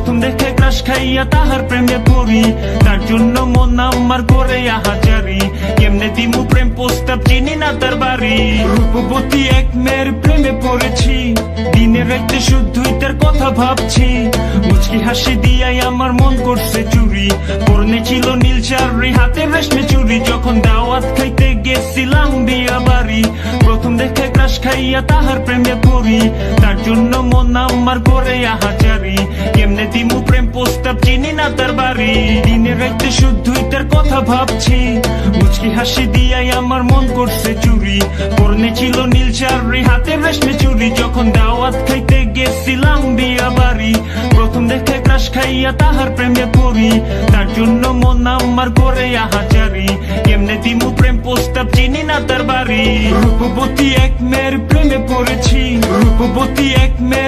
প্রথম দেখে ক্রাশ খাইয়া তাহার প্রেমে পড়ি, তার জন্য মন আমার করে আহাজারি। কেমনে দিমু প্রেম প্রস্তাব, চিনি না তার বাড়ি। রূপবতী এক মেয়ের প্রেমে পড়েছি, দিনে রাতে শুধুই তার কথা ভাবছি। মুচকি হাসি দিয়াই আমার মন করছে চুরি, পরনে ছিল নীল শাড়ি, হাতে রেশমে চুরি। যখন দাওয়াত খাইতে গেছিলাম বিয়া বাড়ি, প্রথম দেখে ক্রাশ খাইয়া তাহার প্রেমে পড়ি, তার জন্য মন আমার করে আহাজারি। কেমনে দিমু প্রেম প্রস্তাব, চিনি না তার বাড়ি। দিনে রাতে শুধুই তার কথা ভাবছি, মুচকি হাসি দিয়াই আমার মন করছে চুরি, পরনে ছিল নীল শাড়ি, হাতে রেশমে চুরি। যখন দাওয়াত খাইতে গেছিলাম বিয়া বাড়ি, প্রথম দেখে ক্রাশ খাইয়া তাহার প্রেমে পড়ি, তার জন্য মন আমার করে আহাজারি। কেমনে দিমু প্রেম প্রস্তাব, চিনি না তার বাড়ি। রূপবতী এক মেয়ের প্রেমে পড়েছি, রূপবতী এক মেয়ের